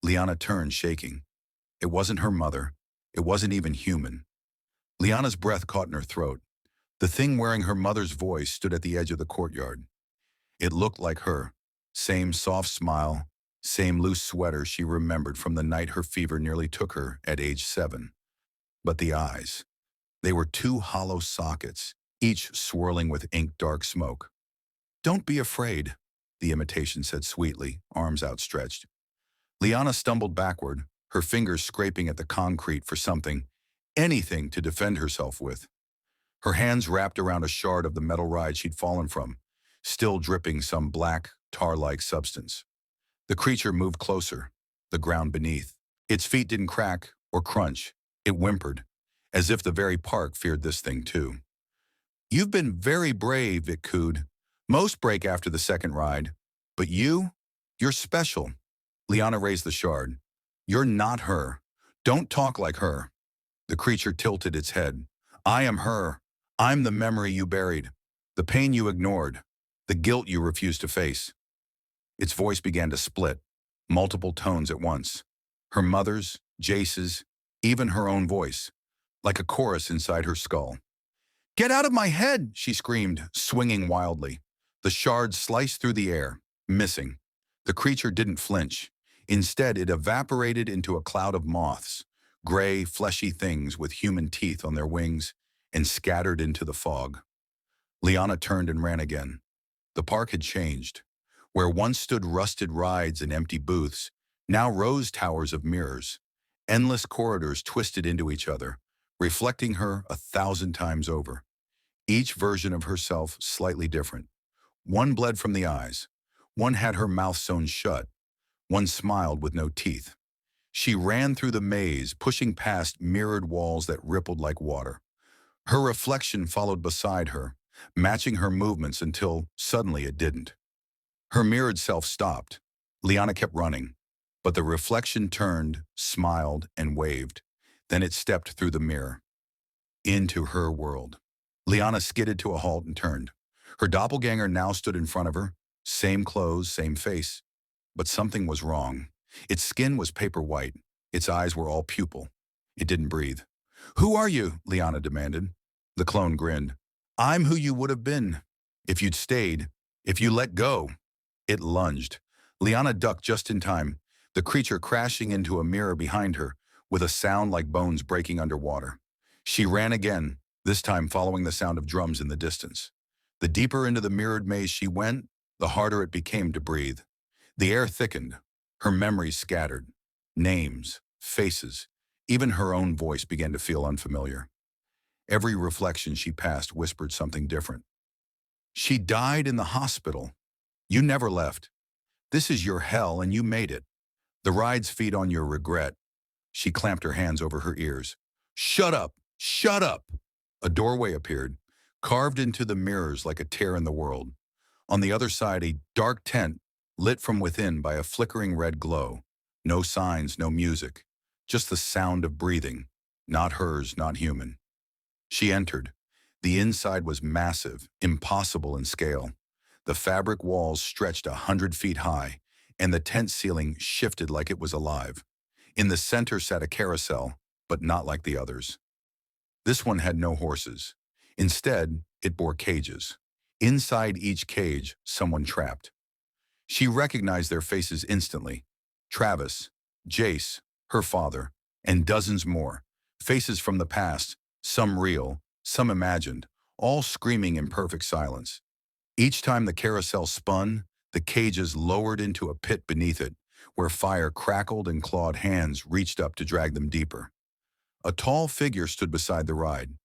Liana turned, shaking. It wasn't her mother. It wasn't even human. Liana's breath caught in her throat. The thing wearing her mother's voice stood at the edge of the courtyard. It looked like her. Same soft smile, same loose sweater she remembered from the night her fever nearly took her at age 7. But the eyes. They were 2 hollow sockets, each swirling with ink-dark smoke. "Don't be afraid," the imitation said sweetly, arms outstretched. Liana stumbled backward, her fingers scraping at the concrete for something, anything to defend herself with. Her hands wrapped around a shard of the metal ride she'd fallen from, still dripping some black, tar-like substance. The creature moved closer, the ground beneath. Its feet didn't crack or crunch. It whimpered, as if the very park feared this thing too. "You've been very brave," it cooed. "Most break after the second ride. But you're special." Liana raised the shard. "You're not her. Don't talk like her." The creature tilted its head. "I am her. I'm the memory you buried, the pain you ignored, the guilt you refused to face." Its voice began to split, multiple tones at once. Her mother's, Jace's, even her own voice, like a chorus inside her skull. Get out of my head, she screamed, swinging wildly. The shards sliced through the air, missing. The creature didn't flinch. Instead, it evaporated into a cloud of moths, gray, fleshy things with human teeth on their wings, and scattered into the fog. Liana turned and ran again. The park had changed. Where once stood rusted rides and empty booths, now rose towers of mirrors. Endless corridors twisted into each other, reflecting her 1,000 times over. Each version of herself slightly different. One bled from the eyes. One had her mouth sewn shut. One smiled with no teeth. She ran through the maze, pushing past mirrored walls that rippled like water. Her reflection followed beside her, matching her movements until suddenly it didn't. Her mirrored self stopped. Liana kept running, but the reflection turned, smiled, and waved. Then it stepped through the mirror. Into her world. Liana skidded to a halt and turned. Her doppelganger now stood in front of her. Same clothes, same face. But something was wrong. Its skin was paper white. Its eyes were all pupil. It didn't breathe. "Who are you?" Liana demanded. The clone grinned. "I'm who you would have been. If you'd stayed. If you let go." It lunged. Liana ducked just in time, the creature crashing into a mirror behind her, with a sound like bones breaking underwater. She ran again, this time following the sound of drums in the distance. The deeper into the mirrored maze she went, the harder it became to breathe. The air thickened. Her memories scattered. Names, faces, even her own voice began to feel unfamiliar. Every reflection she passed whispered something different. "She died in the hospital. You never left. This is your hell and you made it. The rides feed on your regret." She clamped her hands over her ears. "Shut up! Shut up!" A doorway appeared, carved into the mirrors like a tear in the world. On the other side, a dark tent, lit from within by a flickering red glow. No signs, no music, just the sound of breathing. Not hers, not human. She entered. The inside was massive, impossible in scale. The fabric walls stretched 100 feet high, and the tent ceiling shifted like it was alive. In the center sat a carousel, but not like the others. This one had no horses. Instead, it bore cages. Inside each cage, someone trapped. She recognized their faces instantly. Travis, Jace, her father, and dozens more. Faces from the past, some real, some imagined, all screaming in perfect silence. Each time the carousel spun, the cages lowered into a pit beneath it, where fire crackled and clawed hands reached up to drag them deeper. A tall figure stood beside the ride,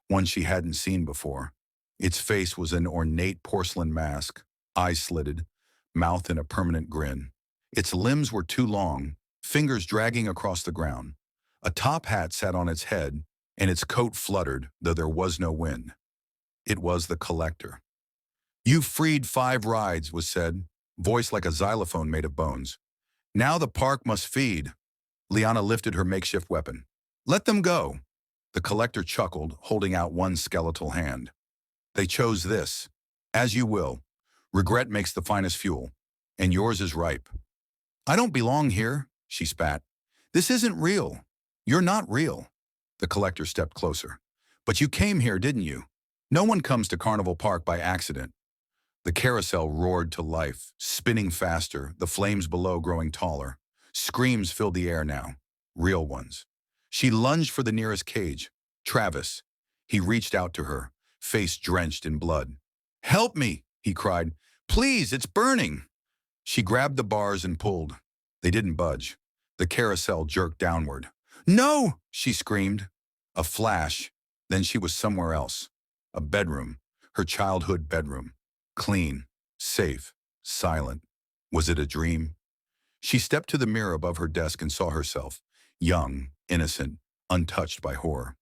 one she hadn't seen before. Its face was an ornate porcelain mask, eyes slitted, mouth in a permanent grin. Its limbs were too long, fingers dragging across the ground. A top hat sat on its head, and its coat fluttered, though there was no wind. It was the collector. "You freed 5 rides," was said, voice like a xylophone made of bones. "Now the park must feed." Liana lifted her makeshift weapon. "Let them go." The collector chuckled, holding out one skeletal hand. "They chose this. As you will. Regret makes the finest fuel, and yours is ripe." "I don't belong here," she spat. "This isn't real. You're not real." The collector stepped closer. "But you came here, didn't you? No one comes to Carnival Park by accident." The carousel roared to life, spinning faster, the flames below growing taller. Screams filled the air now, real ones. She lunged for the nearest cage. Travis. He reached out to her, face drenched in blood. "Help me," he cried. "Please, it's burning." She grabbed the bars and pulled. They didn't budge. The carousel jerked downward. "No!" she screamed. A flash, then she was somewhere else. A bedroom, her childhood bedroom. Clean, safe, silent. Was it a dream? She stepped to the mirror above her desk and saw herself, young, innocent, untouched by horror.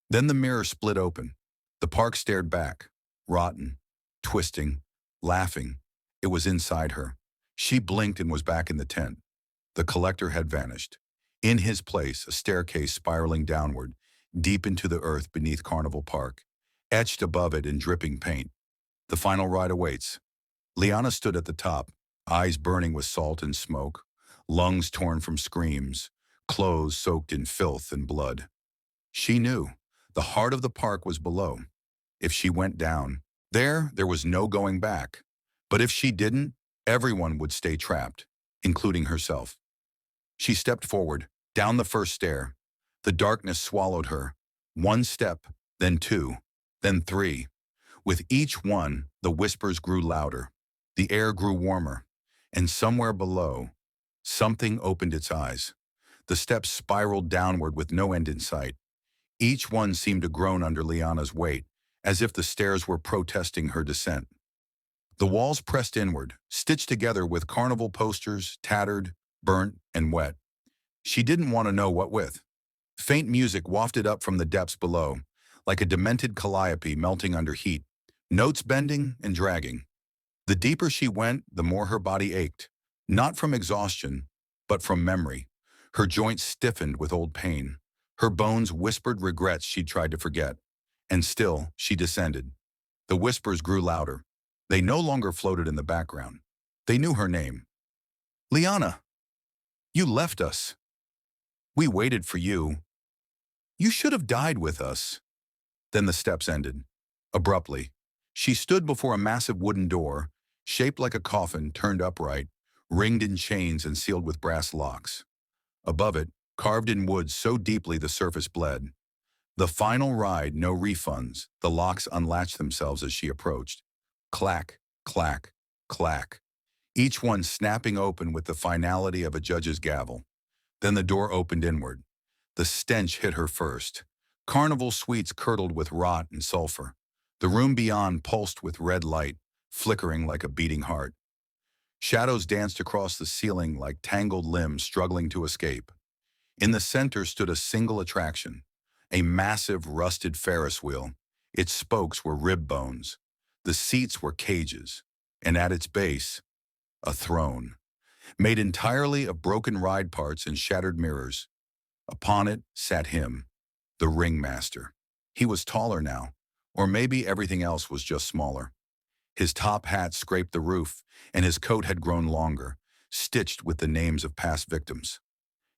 Then the mirror split open. The park stared back, rotten, twisting, laughing. It was inside her. She blinked and was back in the tent. The collector had vanished. In his place, a staircase spiraling downward, deep into the earth beneath Carnival Park, etched above it in dripping paint. The final ride awaits. Liana stood at the top, eyes burning with salt and smoke, lungs torn from screams, clothes soaked in filth and blood. She knew. The heart of the park was below. If she went down, there was no going back. But if she didn't, everyone would stay trapped, including herself. She stepped forward, down the first stair. The darkness swallowed her. One step, then two, then three. With each one, the whispers grew louder. The air grew warmer. And somewhere below, something opened its eyes. The steps spiraled downward with no end in sight. Each one seemed to groan under Liana's weight, as if the stairs were protesting her descent. The walls pressed inward, stitched together with carnival posters, tattered, burnt, and wet. She didn't want to know what with. Faint music wafted up from the depths below, like a demented calliope melting under heat, notes bending and dragging. The deeper she went, the more her body ached, not from exhaustion, but from memory. Her joints stiffened with old pain. Her bones whispered regrets she'd tried to forget. And still, she descended. The whispers grew louder. They no longer floated in the background. They knew her name. Liana, you left us. We waited for you. You should have died with us. Then the steps ended. Abruptly, she stood before a massive wooden door, shaped like a coffin turned upright, ringed in chains and sealed with brass locks. Above it, carved in wood so deeply the surface bled. The final ride, no refunds. The locks unlatched themselves as she approached. Clack, clack, clack. Each one snapping open with the finality of a judge's gavel. Then the door opened inward. The stench hit her first. Carnival suites curdled with rot and sulfur. The room beyond pulsed with red light, flickering like a beating heart. Shadows danced across the ceiling like tangled limbs struggling to escape. In the center stood a single attraction, a massive rusted Ferris wheel. Its spokes were rib bones. The seats were cages, and at its base, a throne, made entirely of broken ride parts and shattered mirrors. Upon it sat him, the Ringmaster. He was taller now, or maybe everything else was just smaller. His top hat scraped the roof, and his coat had grown longer, stitched with the names of past victims.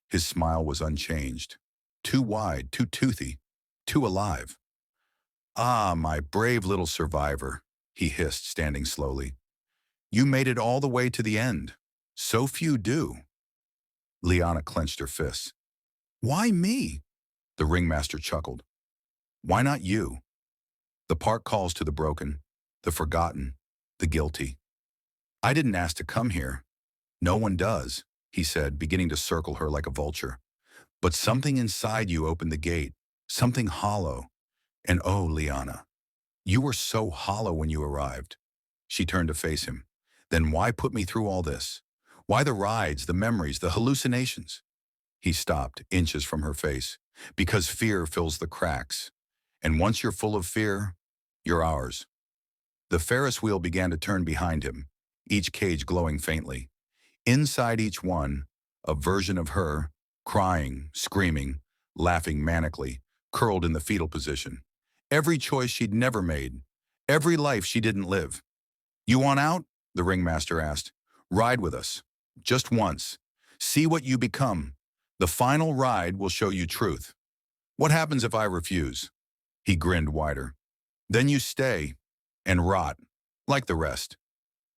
His smile was unchanged, too wide, too toothy, too alive. "Ah, my brave little survivor," he hissed, standing slowly. "You made it all the way to the end. So few do." Liana clenched her fists. "Why me?" The Ringmaster chuckled. "Why not you? The park calls to the broken, the forgotten, the guilty. I didn't ask to come here. No one does," he said, beginning to circle her like a vulture. "But something inside you opened the gate, something hollow. And oh, Liana, you were so hollow when you arrived." She turned to face him. "Then why put me through all this? Why the rides, the memories, the hallucinations?" He stopped, inches from her face. "Because fear fills the cracks. And once you're full of fear, you're ours." The Ferris wheel began to turn behind him, each cage glowing faintly. Inside each one, a version of her, crying, screaming, laughing manically, curled in the fetal position. Every choice she'd never made, every life she didn't live. "You want out?" the Ringmaster asked. "Ride with us. Just once. See what you become. The final ride will show you truth. What happens if I refuse?" He grinned wider. "Then you stay and rot, like the rest."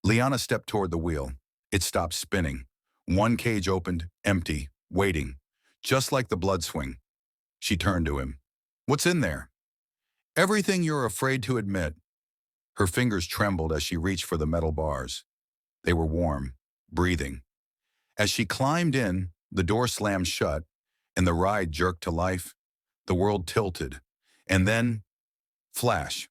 Liana stepped toward the wheel. It stopped spinning. One cage opened, empty, waiting, just like the blood swing. She turned to him. "What's in there?" "Everything you're afraid to admit." Her fingers trembled as she reached for the metal bars. They were warm, breathing. As she climbed in, the door slammed shut, and the ride jerked to life. The world tilted. And then, flash.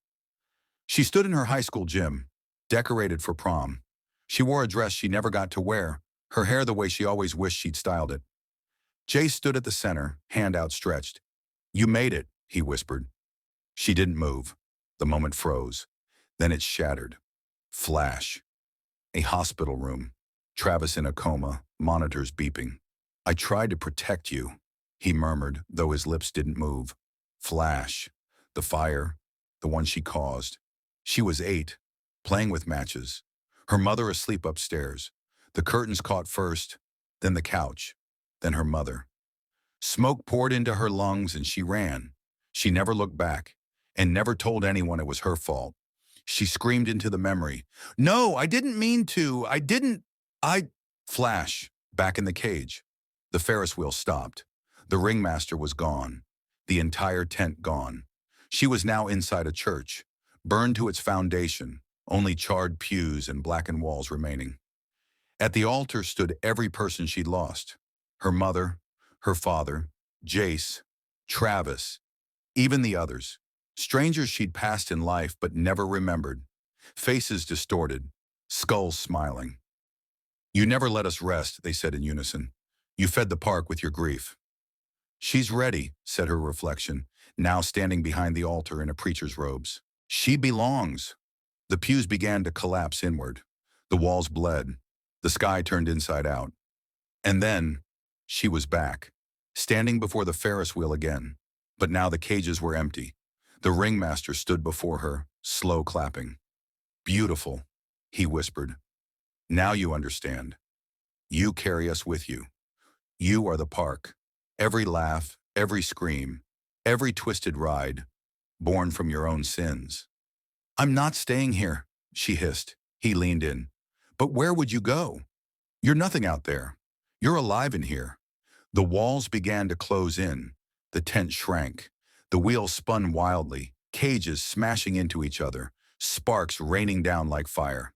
She stood in her high school gym, decorated for prom. She wore a dress she never got to wear, her hair the way she always wished she'd styled it. Jay stood at the center, hand outstretched. "You made it," he whispered. She didn't move. The moment froze. Then it shattered. Flash. A hospital room. Travis in a coma, monitors beeping. "I tried to protect you," he murmured, though his lips didn't move. Flash. The fire. The one she caused. She was 8, playing with matches. Her mother asleep upstairs. The curtains caught first, then the couch, then her mother. Smoke poured into her lungs and she ran. She never looked back. and never told anyone it was her fault. She screamed into the memory, "No, I didn't mean to. I didn't. I—" Flash, back in the cage. The Ferris wheel stopped. The ringmaster was gone. The entire tent gone. She was now inside a church, burned to its foundation, only charred pews and blackened walls remaining. At the altar stood every person she'd lost. Her mother, her father, Jace, Travis, even the others. Strangers she'd passed in life but never remembered. Faces distorted, skulls smiling. "You never let us rest," they said in unison. "You fed the park with your grief." "She's ready," said her reflection, now standing behind the altar in a preacher's robes. "She belongs." The pews began to collapse inward. The walls bled. The sky turned inside out. And then, she was back, standing before the Ferris wheel again. But now the cages were empty. The ringmaster stood before her, slow clapping. "Beautiful," he whispered. "Now you understand. You carry us with you. You are the park. Every laugh, every scream, every twisted ride, born from your own sins." "I'm not staying here," she hissed. He leaned in. "But where would you go? You're nothing out there. You're alive in here." The walls began to close in. The tent shrank. The wheel spun wildly, cages smashing into each other, sparks raining down like fire.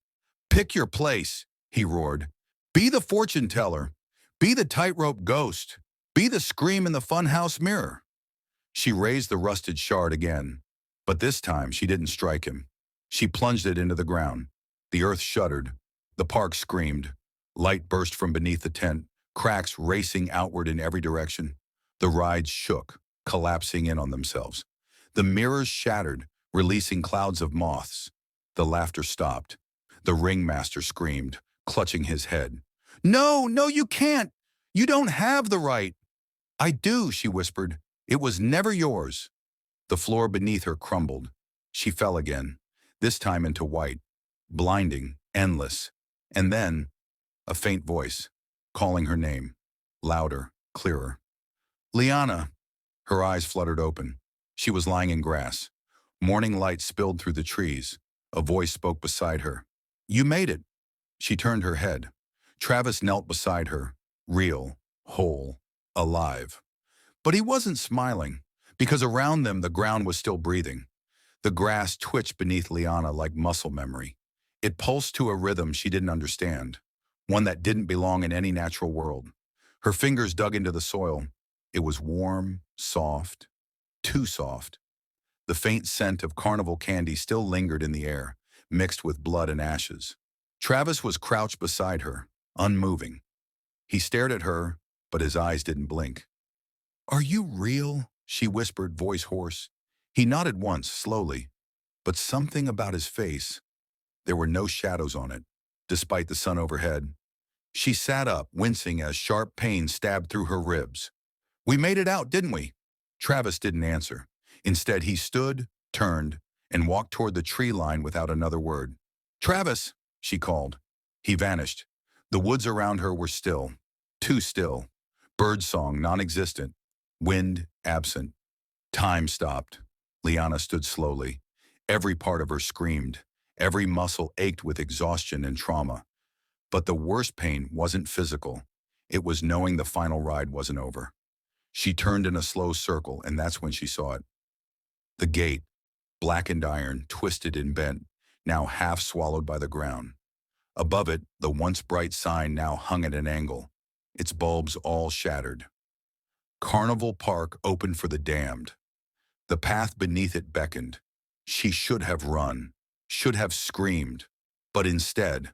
"Pick your place," he roared. "Be the fortune teller. Be the tightrope ghost. Be the scream in the funhouse mirror." She raised the rusted shard again, but this time she didn't strike him. She plunged it into the ground. The earth shuddered. The park screamed. Light burst from beneath the tent, cracks racing outward in every direction. The rides shook, collapsing in on themselves. The mirrors shattered, releasing clouds of moths. The laughter stopped. The ringmaster screamed, clutching his head. "No, no, you can't! You don't have the right!" "I do," she whispered. "It was never yours." The floor beneath her crumbled. She fell again, this time into white, blinding, endless. And then, a faint voice, calling her name, louder, clearer. "Liana." Her eyes fluttered open. She was lying in grass. Morning light spilled through the trees. A voice spoke beside her. "You made it." She turned her head. Travis knelt beside her, real, whole, alive. But he wasn't smiling, because around them the ground was still breathing. The grass twitched beneath Liana like muscle memory. It pulsed to a rhythm she didn't understand, one that didn't belong in any natural world. Her fingers dug into the soil. It was warm, soft, too soft. The faint scent of carnival candy still lingered in the air, mixed with blood and ashes. Travis was crouched beside her, unmoving. He stared at her, but his eyes didn't blink. "Are you real?" she whispered, voice hoarse. He nodded once, slowly, but something about his face. There were no shadows on it, despite the sun overhead. She sat up, wincing as sharp pain stabbed through her ribs. "We made it out, didn't we?" Travis didn't answer. Instead, he stood, turned, and walked toward the tree line without another word. "Travis!" she called. He vanished. The woods around her were still, too still. Birdsong non-existent. Wind absent. Time stopped. Liana stood slowly. Every part of her screamed. Every muscle ached with exhaustion and trauma. But the worst pain wasn't physical. It was knowing the final ride wasn't over. She turned in a slow circle, and that's when she saw it. The gate, blackened iron, twisted and bent, now half swallowed by the ground. Above it, the once bright sign now hung at an angle, its bulbs all shattered. Carnival Park opened for the damned. The path beneath it beckoned. She should have run, should have screamed, but instead,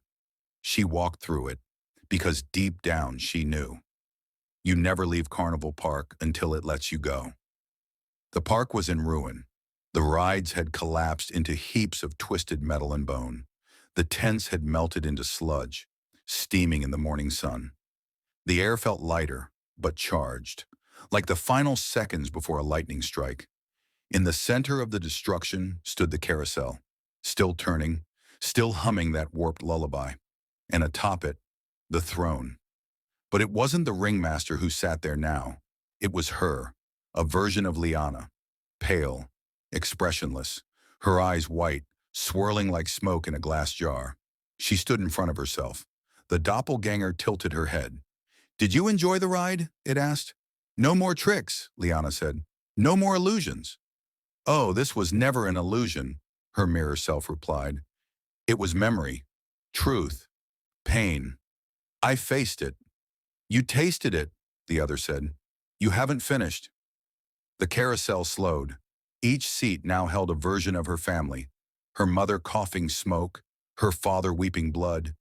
she walked through it, because deep down she knew. You never leave Carnival Park until it lets you go. The park was in ruin. The rides had collapsed into heaps of twisted metal and bone. The tents had melted into sludge, steaming in the morning sun. The air felt lighter, but charged, like the final seconds before a lightning strike. In the center of the destruction stood the carousel, still turning, still humming that warped lullaby. And atop it, the throne. But it wasn't the ringmaster who sat there now. It was her, a version of Liana, pale, expressionless, her eyes white, swirling like smoke in a glass jar. She stood in front of herself. The doppelganger tilted her head. "Did you enjoy the ride?" it asked. "No more tricks," Liana said. "No more illusions." "Oh, this was never an illusion," her mirror self replied. "It was memory, truth, pain. I faced it." "You tasted it," the other said. "You haven't finished." The carousel slowed. Each seat now held a version of her family. Her mother coughing smoke, her father weeping blood,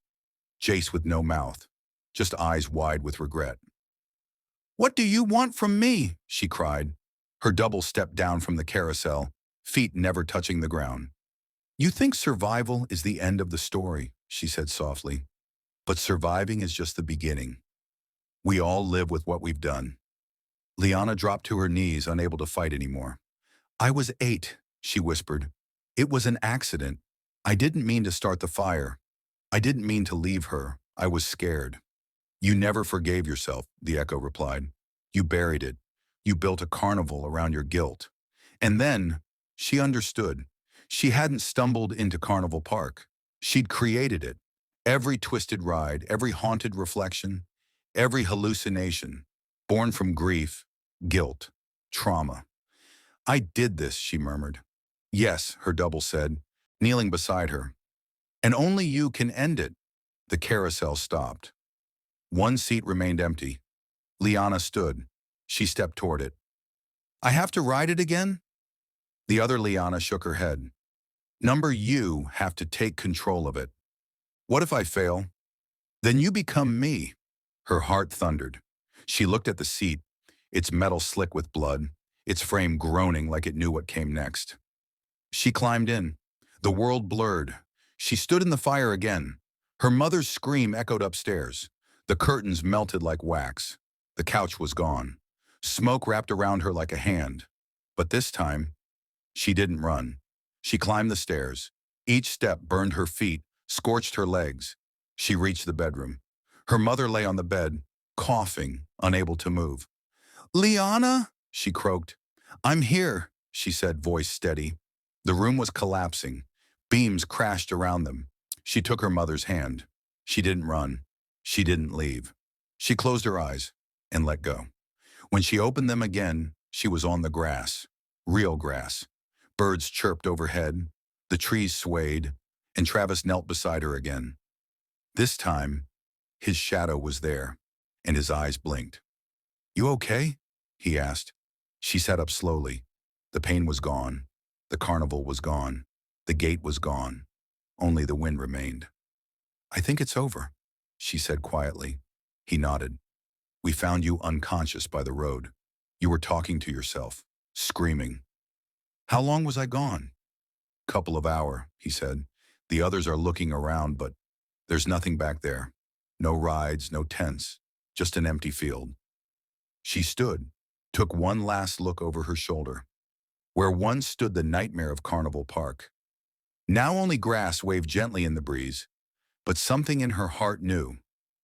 Jace with no mouth, just eyes wide with regret. "What do you want from me?" she cried. Her double stepped down from the carousel, feet never touching the ground. "You think survival is the end of the story," she said softly. "But surviving is just the beginning. We all live with what we've done." Liana dropped to her knees, unable to fight anymore. "I was 8, she whispered. "It was an accident. I didn't mean to start the fire. I didn't mean to leave her. I was scared." "You never forgave yourself," the echo replied. "You buried it. You built a carnival around your guilt." And then she understood. She hadn't stumbled into Carnival Park. She'd created it. Every twisted ride, every haunted reflection, every hallucination, born from grief, guilt, trauma. "I did this," she murmured. "Yes," her double said, kneeling beside her. "And only you can end it." The carousel stopped. One seat remained empty. Liana stood. She stepped toward it. "I have to ride it again?" The other Liana shook her head. "Number, you have to take control of it. What if I fail? Then you become me." Her heart thundered. She looked at the seat, its metal slick with blood, its frame groaning like it knew what came next. She climbed in. The world blurred. She stood in the fire again. Her mother's scream echoed upstairs. The curtains melted like wax. The couch was gone. Smoke wrapped around her like a hand. But this time, she didn't run. She climbed the stairs. Each step burned her feet, scorched her legs. She reached the bedroom. Her mother lay on the bed, coughing, unable to move. "Liana," she croaked. "I'm here," she said, voice steady. The room was collapsing. Beams crashed around them. She took her mother's hand. She didn't run. She didn't leave. She closed her eyes and let go. When she opened them again, she was on the grass. Real grass. Birds chirped overhead. The trees swayed, and Travis knelt beside her again. This time, his shadow was there, and his eyes blinked. "You okay?" he asked. She sat up slowly. The pain was gone. The carnival was gone. The gate was gone. Only the wind remained. "I think it's over," she said quietly. He nodded. "We found you unconscious by the road. You were talking to yourself, screaming." "How long was I gone?" "Couple of hours," he said. "The others are looking around, but there's nothing back there. No rides, no tents, just an empty field." She stood, took one last look over her shoulder. Where once stood the nightmare of Carnival Park. Now only grass waved gently in the breeze, but something in her heart knew.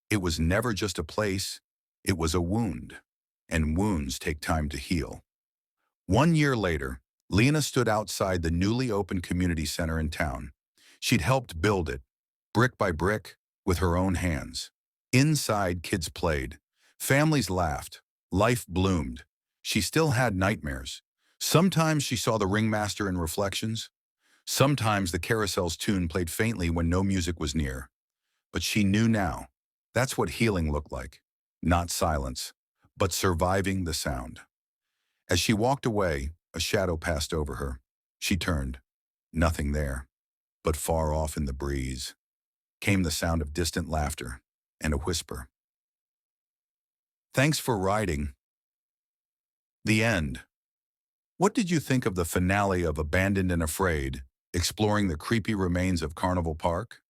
It was never just a place, it was a wound, and wounds take time to heal. 1 year later, Liana stood outside the newly opened community center in town. She'd helped build it, brick by brick, with her own hands. Inside, kids played. Families laughed. Life bloomed. She still had nightmares. Sometimes she saw the Ringmaster in reflections. Sometimes the carousel's tune played faintly when no music was near. But she knew now. That's what healing looked like. Not silence, but surviving the sound. As she walked away, a shadow passed over her. She turned. Nothing there. But far off in the breeze came the sound of distant laughter and a whisper. "Thanks for riding." The end. What did you think of the finale of Abandoned and Afraid, exploring the creepy remains of Carnival Park?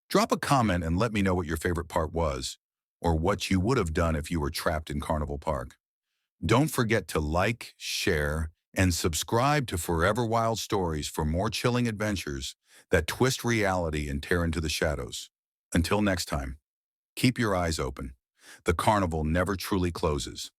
Drop a comment and let me know what your favorite part was, or what you would have done if you were trapped in Carnival Park. Don't forget to like, share, and subscribe to Forever Wild Stories for more chilling adventures that twist reality and tear into the shadows. Until next time, keep your eyes open. The carnival never truly closes.